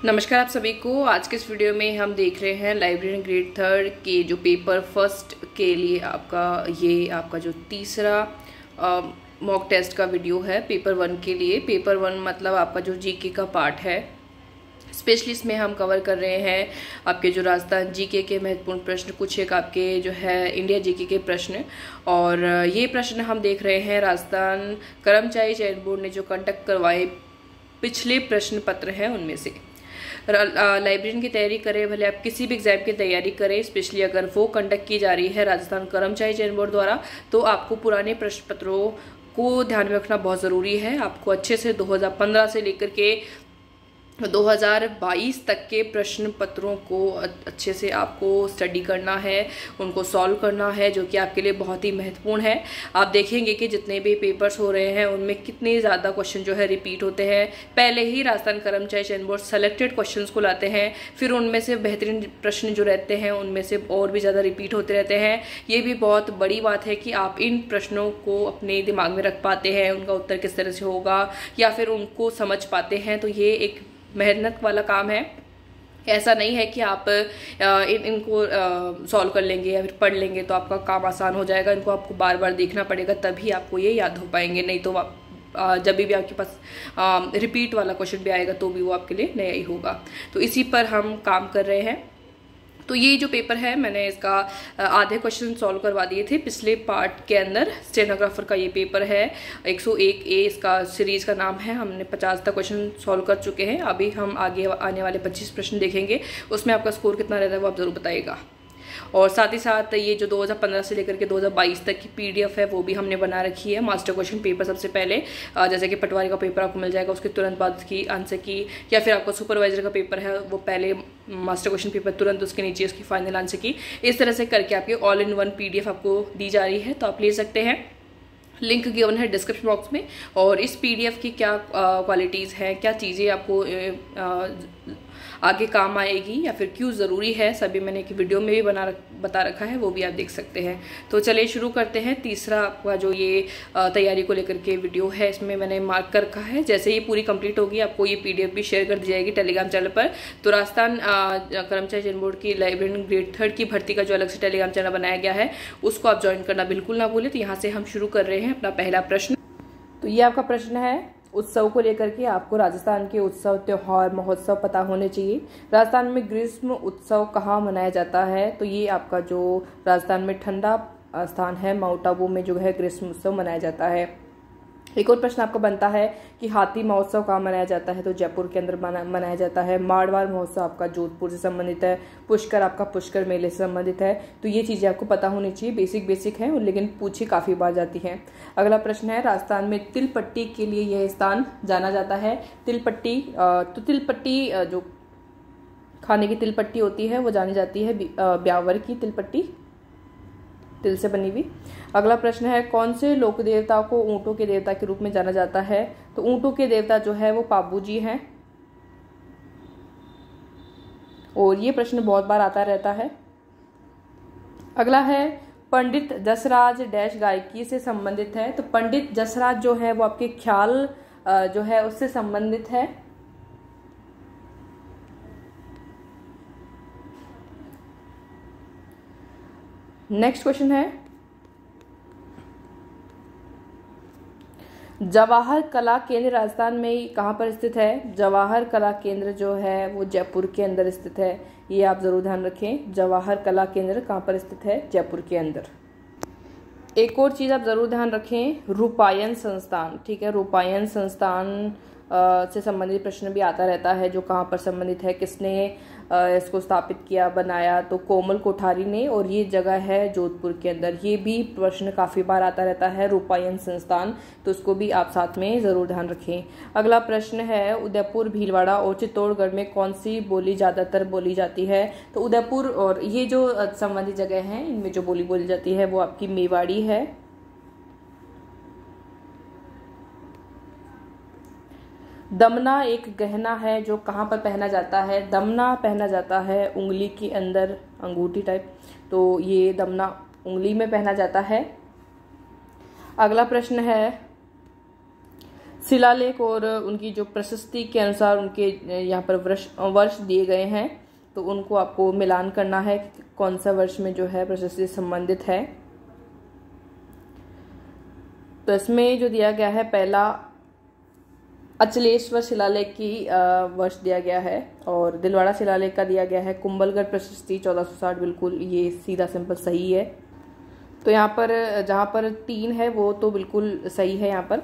नमस्कार आप सभी को। आज के इस वीडियो में हम देख रहे हैं लाइब्रेरियन ग्रेड थर्ड के जो पेपर फर्स्ट के लिए आपका जो तीसरा मॉक टेस्ट का वीडियो है पेपर वन के लिए। पेपर वन मतलब आपका जो जीके का पार्ट है, स्पेशली इसमें हम कवर कर रहे हैं आपके जो राजस्थान जीके के महत्वपूर्ण प्रश्न, कुछ एक आपके जो है इंडिया जीके के प्रश्न। और ये प्रश्न हम देख रहे हैं राजस्थान कर्मचारी चयन बोर्ड ने जो कंडक्ट करवाए पिछले प्रश्न पत्र हैं उनमें से। लाइब्रेरियन की तैयारी करें, भले आप किसी भी एग्जाम की तैयारी करें, स्पेशली अगर वो कंडक्ट की जा रही है राजस्थान कर्मचारी चयन बोर्ड द्वारा, तो आपको पुराने प्रश्न पत्रों को ध्यान में रखना बहुत ज़रूरी है। आपको अच्छे से 2015 से लेकर के 2022 तक के प्रश्न पत्रों को अच्छे से आपको स्टडी करना है, उनको सॉल्व करना है, जो कि आपके लिए बहुत ही महत्वपूर्ण है। आप देखेंगे कि जितने भी पेपर्स हो रहे हैं उनमें कितने ज़्यादा क्वेश्चन जो है रिपीट होते हैं। पहले ही राजस्थान कर्मचारी चयन बोर्ड सेलेक्टेड क्वेश्चंस को लाते हैं, फिर उनमें से बेहतरीन प्रश्न जो रहते हैं उनमें से और भी ज़्यादा रिपीट होते रहते हैं। ये भी बहुत बड़ी बात है कि आप इन प्रश्नों को अपने दिमाग में रख पाते हैं, उनका उत्तर किस तरह से होगा या फिर उनको समझ पाते हैं। तो ये एक मेहनत वाला काम है। ऐसा नहीं है कि आप इनको सॉल्व कर लेंगे या फिर पढ़ लेंगे तो आपका काम आसान हो जाएगा। इनको आपको बार बार देखना पड़ेगा, तभी आपको ये याद हो पाएंगे। नहीं तो जब भी आपके पास रिपीट वाला क्वेश्चन भी आएगा तो भी वो आपके लिए नया ही होगा। तो इसी पर हम काम कर रहे हैं। तो ये जो पेपर है, मैंने इसका आधे क्वेश्चन सॉल्व करवा दिए थे पिछले पार्ट के अंदर। स्टेनोग्राफर का ये पेपर है, 101A इसका सीरीज का नाम है। हमने 50 तक क्वेश्चन सॉल्व कर चुके हैं। अभी हम आगे आने वाले 25 प्रश्न देखेंगे, उसमें आपका स्कोर कितना रहता है वो आप जरूर बताइएगा। और साथ ही साथ ये जो 2015 से लेकर के 2022 तक की PDF है वो भी हमने बना रखी है। मास्टर क्वेश्चन पेपर सबसे पहले, जैसे कि पटवारी का पेपर आपको मिल जाएगा, उसके तुरंत बाद की आंसर की, या फिर आपको सुपरवाइजर का पेपर है वो पहले मास्टर क्वेश्चन पेपर, तुरंत उसके नीचे उसकी फाइनल आंसर की। इस तरह से करके आपकी ऑल इन वन PDF आपको दी जा रही है, तो आप ले सकते हैं। लिंक गिवन है डिस्क्रिप्शन बॉक्स में। और इस PDF की क्या क्वालिटीज़ हैं, क्या चीज़ें आपको आगे काम आएगी या फिर क्यों ज़रूरी है, सभी मैंने एक वीडियो में भी बता रखा है, वो भी आप देख सकते हैं। तो चलिए शुरू करते हैं। तीसरा आपका जो ये तैयारी को लेकर के वीडियो है, इसमें मैंने मार्क कर रखा है। जैसे ये पूरी कंप्लीट होगी आपको ये PDF भी शेयर कर दी जाएगी टेलीग्राम चैनल पर। तो राजस्थान कर्मचारी चयन बोर्ड की लाइब्रेरियन ग्रेड थर्ड की भर्ती का जो अलग से टेलीग्राम चैनल बनाया गया है उसको आप ज्वाइन करना बिल्कुल ना भूलें। तो यहाँ से हम शुरू कर रहे हैं अपना पहला प्रश्न। तो ये आपका प्रश्न है, उत्सव को लेकर के आपको राजस्थान के उत्सव, त्योहार, महोत्सव पता होने चाहिए। राजस्थान में ग्रीष्म उत्सव कहाँ मनाया जाता है? तो ये आपका जो राजस्थान में ठंडा स्थान है माउंट आबू में जो है ग्रीष्म उत्सव मनाया जाता है। एक और प्रश्न आपका बनता है कि हाथी महोत्सव कहाँ मनाया जाता है? तो जयपुर के अंदर मनाया जाता है। मारवाड़ महोत्सव आपका जोधपुर से संबंधित है। पुष्कर आपका पुष्कर मेले से संबंधित है। तो ये चीज़ें आपको पता होनी चाहिए, बेसिक है, लेकिन पूछी काफ़ी बार जाती हैं। अगला प्रश्न है, राजस्थान में तिल पट्टी के लिए यह स्थान जाना जाता है। तिल पट्टी, तो तिल पट्टी जो खाने की तिल पट्टी होती है वो जानी जाती है ब्यावर की तिल पट्टी, तिल से बनी हुई। अगला प्रश्न है, कौन से लोक देवता को ऊंटों के देवता के रूप में जाना जाता है? तो ऊंटों के देवता जो है वो पाबू जी हैं। और ये प्रश्न बहुत बार आता रहता है। अगला है, पंडित जसराज डैश गायकी से संबंधित है। तो पंडित जसराज जो है वो आपके ख्याल जो है उससे संबंधित है। नेक्स्ट क्वेश्चन है, जवाहर कला केंद्र राजस्थान में कहाँ पर स्थित है? जवाहर कला केंद्र जो है वो जयपुर के अंदर स्थित है। ये आप जरूर ध्यान रखें, जवाहर कला केंद्र कहाँ पर स्थित है? जयपुर के अंदर। एक और चीज़ आप जरूर ध्यान रखें, रूपायन संस्थान, ठीक है, रूपायन संस्थान से संबंधित प्रश्न भी आता रहता है, जो कहाँ पर संबंधित है, किसने इसको स्थापित किया, बनाया? तो कोमल कोठारी ने, और ये जगह है जोधपुर के अंदर। ये भी प्रश्न काफ़ी बार आता रहता है, रूपायन संस्थान, तो उसको भी आप साथ में ज़रूर ध्यान रखें। अगला प्रश्न है, उदयपुर, भीलवाड़ा और चित्तौड़गढ़ में कौन सी बोली ज़्यादातर बोली जाती है? तो उदयपुर और ये जो संबंधित जगह हैं इनमें जो बोली जाती है वो आपकी मेवाड़ी है। दमना एक गहना है जो कहाँ पर पहना जाता है? दमना पहना जाता है उंगली के अंदर, अंगूठी टाइप, तो ये दमना उंगली में पहना जाता है। अगला प्रश्न है, शिलालेख और उनकी जो प्रशस्ति के अनुसार उनके यहाँ पर वर्ष दिए गए हैं, तो उनको आपको मिलान करना है कौन सा वर्ष में जो है प्रशस्ति संबंधित है। तो इसमें जो दिया गया है, पहला अचलेश्वर शिलालेख की वर्ष दिया गया है, और दिलवाड़ा शिलालेख का दिया गया है कुंभलगढ़ प्रशस्ति 1460। बिल्कुल ये सीधा सिंपल सही है। तो यहाँ पर जहाँ पर 3 है वो तो बिल्कुल सही है यहाँ पर,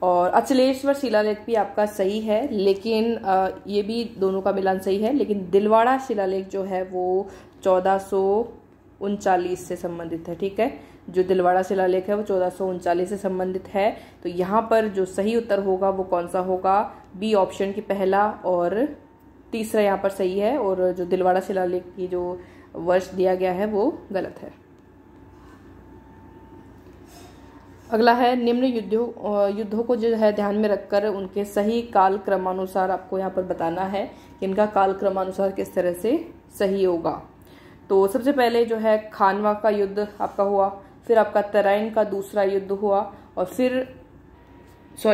और अचलेश्वर शिलालेख भी आपका सही है, लेकिन ये भी दोनों का मिलान सही है, लेकिन दिलवाड़ा शिलालेख जो है वो 1439 से संबंधित है। ठीक है, जो दिलवाड़ा शिलालेख है वो 1439 से संबंधित है। तो यहाँ पर जो सही उत्तर होगा वो कौन सा होगा? बी ऑप्शन की पहला और तीसरा यहाँ पर सही है, और जो दिलवाड़ा शिलालेख की जो वर्ष दिया गया है वो गलत है। अगला है, निम्न युद्धों को जो है ध्यान में रखकर उनके सही काल क्रमानुसार आपको यहाँ पर बताना है कि इनका काल क्रमानुसार किस तरह से सही होगा। तो सबसे पहले जो है खानवा का युद्ध आपका हुआ, फिर आपका तराइन का दूसरा युद्ध हुआ, और फिर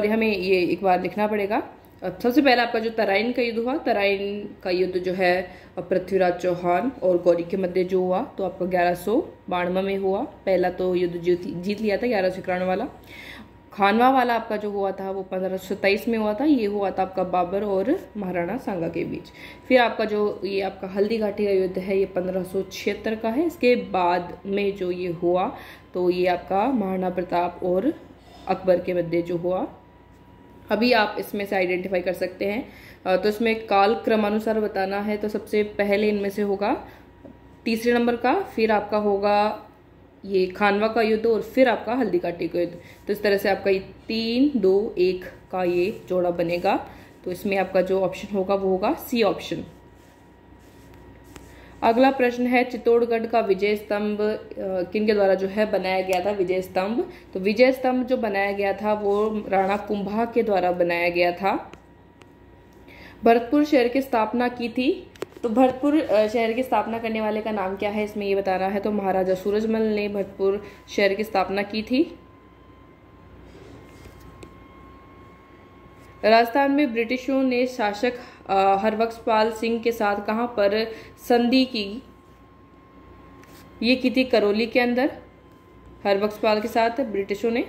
हमें ये एक बार लिखना पड़ेगा। सबसे पहले आपका जो तराइन का युद्ध हुआ, तराइन का युद्ध जो है पृथ्वीराज चौहान और गौरी के मध्य जो हुआ, तो आपका 1192 में हुआ। पहला तो युद्ध जीत लिया था 1191 वाला। खानवा वाला आपका जो हुआ था वो 1527 में हुआ था। ये हुआ था आपका बाबर और महाराणा सांगा के बीच। फिर आपका जो ये आपका हल्दी घाटी का युद्ध है, ये 1576 का है। इसके बाद में जो ये हुआ, तो ये आपका महाराणा प्रताप और अकबर के मध्य जो हुआ। अभी आप इसमें से आइडेंटिफाई कर सकते हैं। तो इसमें काल क्रमानुसार बताना है, तो सबसे पहले इनमें से होगा तीसरे नंबर का, फिर आपका होगा ये खानवा का युद्ध, और फिर आपका हल्दी घाटी का युद्ध। तो इस तरह से आपका ये 3, 2, 1 का ये जोड़ा बनेगा। तो इसमें आपका जो ऑप्शन होगा वो होगा सी ऑप्शन। अगला प्रश्न है, चित्तौड़गढ़ का विजय स्तंभ किनके द्वारा जो है बनाया गया था? विजय स्तंभ, तो विजय स्तंभ जो बनाया गया था वो राणा कुंभा के द्वारा बनाया गया था। भरतपुर शहर की स्थापना की थी, तो भरतपुर शहर की स्थापना करने वाले का नाम क्या है इसमें ये बताना है। तो महाराजा सूरजमल ने भरतपुर शहर की स्थापना की थी। राजस्थान में ब्रिटिशों ने शासक हरबख्शपाल सिंह के साथ कहां पर संधि की? ये की थी करौली के अंदर, हरबख्शपाल के साथ ब्रिटिशों ने।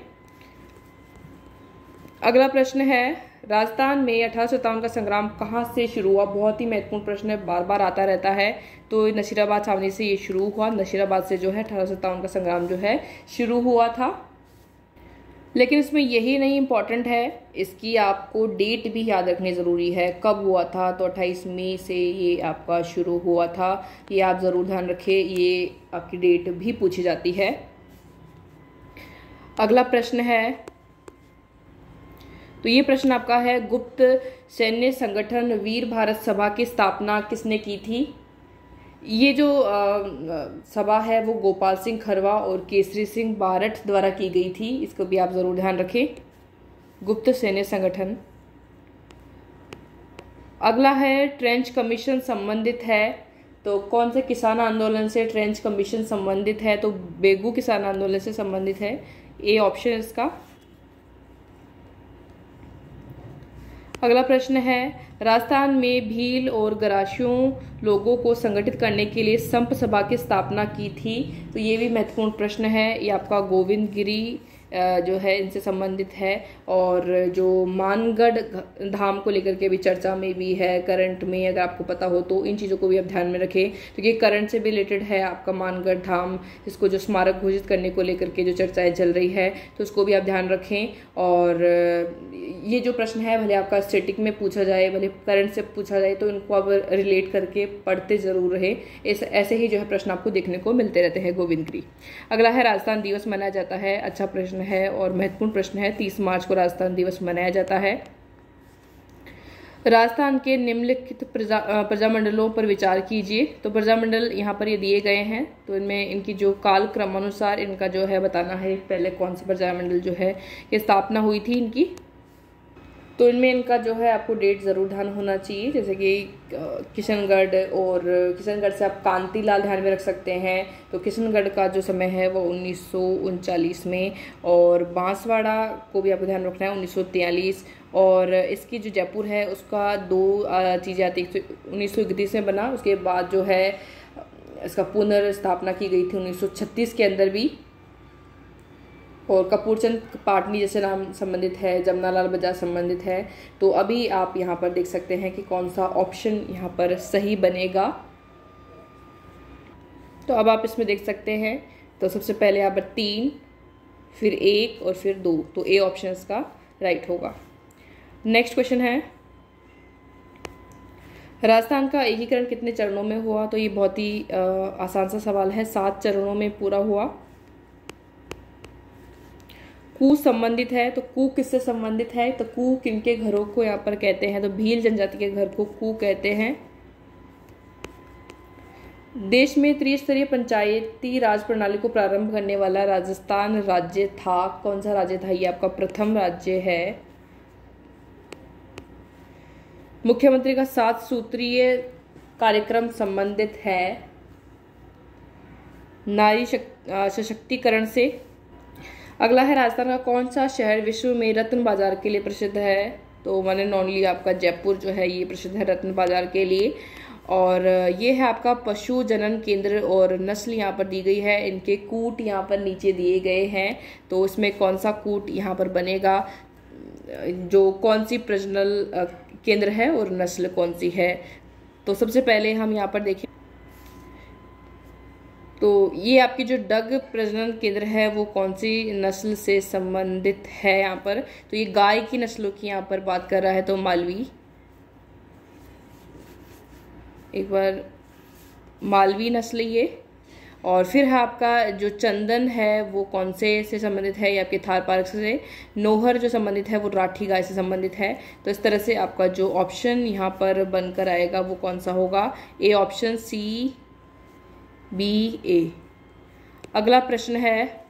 अगला प्रश्न है, राजस्थान में 1857 का संग्राम कहां से शुरू हुआ? बहुत ही महत्वपूर्ण प्रश्न है, बार बार आता रहता है। तो नशीराबाद छावनी से ये शुरू हुआ। नशीराबाद से जो है 1857 का संग्राम जो है शुरू हुआ था। लेकिन इसमें यही नहीं इम्पॉर्टेंट है, इसकी आपको डेट भी याद रखनी ज़रूरी है। कब हुआ था? तो 28 मई से ये आपका शुरू हुआ था। ये आप ज़रूर ध्यान रखें, ये आपकी डेट भी पूछी जाती है। अगला प्रश्न है, तो ये प्रश्न आपका है, गुप्त सैन्य संगठन वीर भारत सभा की स्थापना किसने की थी? ये जो सभा है वो गोपाल सिंह खरवा और केसरी सिंह बारठ द्वारा की गई थी। इसको भी आप जरूर ध्यान रखें, गुप्त सैन्य संगठन। अगला है, ट्रेंच कमीशन संबंधित है, तो कौन से किसान आंदोलन से ट्रेंच कमीशन संबंधित है? तो बेगू किसान आंदोलन से संबंधित है, ए ऑप्शन है इसका। अगला प्रश्न है, राजस्थान में भील और गरासियों लोगों को संगठित करने के लिए संप सभा की स्थापना की थी। तो ये भी महत्वपूर्ण प्रश्न है। ये आपका गोविंद गिरी जो है इनसे संबंधित है, और जो मानगढ़ धाम को लेकर के भी चर्चा में भी है करंट में, अगर आपको पता हो तो इन चीज़ों को भी आप ध्यान में रखें, क्योंकि करंट से भी रिलेटेड है आपका मानगढ़ धाम। इसको जो स्मारक घोषित करने को लेकर के जो चर्चाएं चल रही है, तो उसको भी आप ध्यान रखें। और ये जो प्रश्न है, भले आपका स्टैटिक में पूछा जाए, भले करंट से पूछा जाए, तो इनको आप रिलेट करके पढ़ते जरूर रहे। ऐसे ही जो है प्रश्न आपको देखने को मिलते रहते हैं गोविंद गिरी। अगला है, राजस्थान दिवस मनाया जाता है। अच्छा प्रश्न है और महत्वपूर्ण प्रश्न है। 30 मार्च को राजस्थान दिवस मनाया जाता है। राजस्थान के निम्नलिखित प्रजामंडलों पर विचार कीजिए। तो प्रजामंडल यहाँ पर ये दिए गए हैं, तो इनमें इनकी जो काल क्रमानुसार इनका जो है बताना है, पहले कौन से प्रजामंडल जो है ये स्थापना हुई थी इनकी। तो इनमें इनका जो है आपको डेट ज़रूर ध्यान होना चाहिए, जैसे कि किशनगढ़, और किशनगढ़ से आप कांतिलाल ध्यान में रख सकते हैं। तो किशनगढ़ का जो समय है वो 1939 में, और बांसवाड़ा को भी आपको ध्यान रखना है 1943, और इसकी जो जयपुर है उसका दो चीज़ें आती है। 1931 में बना, उसके बाद जो है इसका पुनर्स्थापना की गई थी 1936 के अंदर भी। और कपूरचंद पाटनी जैसे नाम संबंधित है, जमनालाल बजाज संबंधित है। तो अभी आप यहाँ पर देख सकते हैं कि कौन सा ऑप्शन यहाँ पर सही बनेगा। तो अब आप इसमें देख सकते हैं, तो सबसे पहले यहाँ पर 3, फिर 1 और फिर 2, तो ए ऑप्शन इसका राइट होगा। नेक्स्ट क्वेश्चन है, राजस्थान का एकीकरण कितने चरणों में हुआ? तो ये बहुत ही आसान सा सवाल है, 7 चरणों में पूरा हुआ। कू संबंधित है, तो कू किससे संबंधित है? तो कू किनके घरों को यहाँ पर कहते हैं? तो भील जनजाति के घर को कू कहते हैं। देश में त्रिस्तरीय पंचायती राज प्रणाली को प्रारंभ करने वाला राजस्थान राज्य था। कौन सा राज्य था? ये आपका प्रथम राज्य है। मुख्यमंत्री का 7 सूत्रीय कार्यक्रम संबंधित है नारी सशक्तिकरण से। अगला है, राजस्थान का कौन सा शहर विश्व में रत्न बाजार के लिए प्रसिद्ध है? तो वन एंड ओनली आपका जयपुर जो है ये प्रसिद्ध है रत्न बाजार के लिए। और ये है आपका पशु जनन केंद्र और नस्ल यहाँ पर दी गई है। इनके कूट यहाँ पर नीचे दिए गए हैं। तो इसमें कौन सा कूट यहाँ पर बनेगा, जो कौन सी प्रजनन केंद्र है और नस्ल कौन सी है? तो सबसे पहले हम यहाँ पर देखें, तो ये आपकी जो डग प्रजनन केंद्र है वो कौन सी नस्ल से संबंधित है यहाँ पर? तो ये गाय की नस्लों की यहाँ पर बात कर रहा है, तो मालवी, एक बार मालवी नस्ल ये। और फिर है आपका जो चंदन है वो कौन से संबंधित है? ये आपके थार पार्क से। नोहर जो संबंधित है वो राठी गाय से संबंधित है। तो इस तरह से आपका जो ऑप्शन यहाँ पर बनकर आएगा वो कौन सा होगा? ए ऑप्शन, सी, बी, ए। अगला प्रश्न है,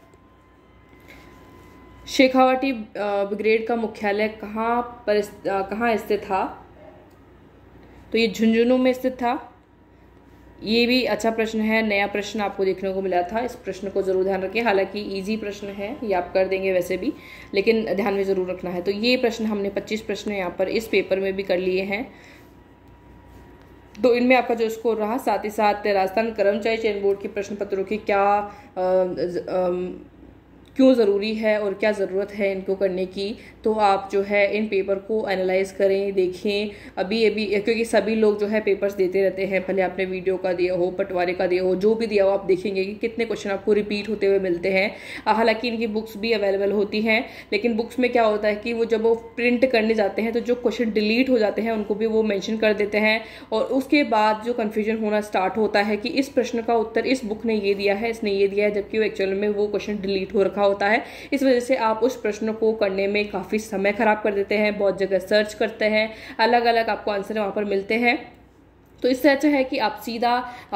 शेखावाटी ब्रिगेड का मुख्यालय कहाँ स्थित था? तो ये झुंझुनू में स्थित था। ये भी अच्छा प्रश्न है, नया प्रश्न आपको देखने को मिला था। इस प्रश्न को जरूर ध्यान रखें, हालांकि इजी प्रश्न है, ये आप कर देंगे वैसे भी, लेकिन ध्यान में जरूर रखना है। तो ये प्रश्न हमने 25 प्रश्न यहाँ पर इस पेपर में भी कर लिए हैं। तो इनमें आपका जो स्कोर रहा, साथ ही साथ राजस्थान कर्मचारी चयन बोर्ड के प्रश्न पत्रों की क्यों ज़रूरी है और क्या ज़रूरत है इनको करने की, तो आप जो है इन पेपर को एनालाइज करें, देखें। अभी क्योंकि सभी लोग जो है पेपर्स देते रहते हैं, भले आपने वीडियो का दिया हो, पटवारी का दिया हो, जो भी दिया हो, आप देखेंगे कि कितने क्वेश्चन आपको रिपीट होते हुए मिलते हैं। हालांकि इनकी बुक्स भी अवेलेबल होती हैं, लेकिन बुक्स में क्या होता है कि वो जब वो प्रिंट करने जाते हैं तो जो क्वेश्चन डिलीट हो जाते हैं उनको भी वो मेंशन कर देते हैं, और उसके बाद जो कन्फ्यूजन होना स्टार्ट होता है कि इस प्रश्न का उत्तर इस बुक ने ये दिया है, इसने ये दिया है, जबकि वो एक्चुअल में वो क्वेश्चन डिलीट हो रखा होता है। इस वजह से आप उस प्रश्न को करने में काफ़ी समय खराब कर देते हैं, बहुत जगह सर्च करते हैं, अलग अलग आपको आंसर वहाँ पर मिलते हैं। तो इससे अच्छा है कि आप सीधा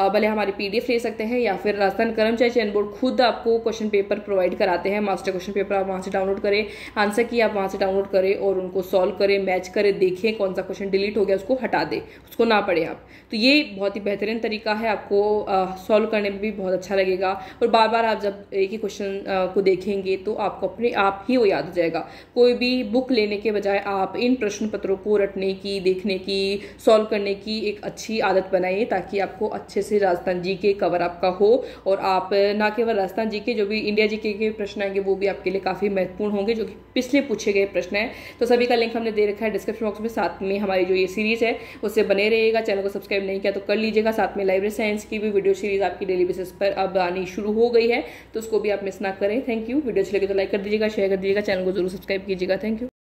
भले हमारी PDF ले सकते हैं, या फिर राजस्थान कर्मचारी चयन बोर्ड खुद आपको क्वेश्चन पेपर प्रोवाइड कराते हैं, मास्टर क्वेश्चन पेपर आप वहाँ से डाउनलोड करें, आंसर की आप वहाँ से डाउनलोड करें और उनको सॉल्व करें, मैच करें, देखें कौन सा क्वेश्चन डिलीट हो गया उसको हटा दें, उसको ना पढ़े आप। तो ये बहुत ही बेहतरीन तरीका है, आपको सॉल्व करने में भी बहुत अच्छा लगेगा, और बार बार आप जब एक ही क्वेश्चन को देखेंगे तो आपको अपने आप ही वो याद हो जाएगा। कोई भी बुक लेने के बजाय आप इन प्रश्न पत्रों को रटने की, देखने की, सॉल्व करने की एक अच्छी आदत बनाइए, ताकि आपको अच्छे से राजस्थान जीके कवर आपका हो, और आप ना केवल राजस्थान जीके, जो भी इंडिया जीके के प्रश्न आएंगे वो भी आपके लिए काफ़ी महत्वपूर्ण होंगे, जो कि पिछले पूछे गए प्रश्न हैं। तो सभी का लिंक हमने दे रखा है डिस्क्रिप्शन बॉक्स में, साथ में हमारी जो ये सीरीज़ है उससे बने रहिएगा। चैनल को सब्सक्राइब नहीं किया तो कर लीजिएगा। साथ में लाइब्रेरी साइंस की भी वीडियो सीरीज आपकी डेली बेसिस पर अब आनी शुरू हो गई है, तो उसको भी आप मिस ना करें। Thank you. वीडियो अच्छी लगे तो लाइक कर दीजिएगा, शेयर कर दीजिएगा, चैनल को जरूर सब्सक्राइब कीजिएगा। Thank you.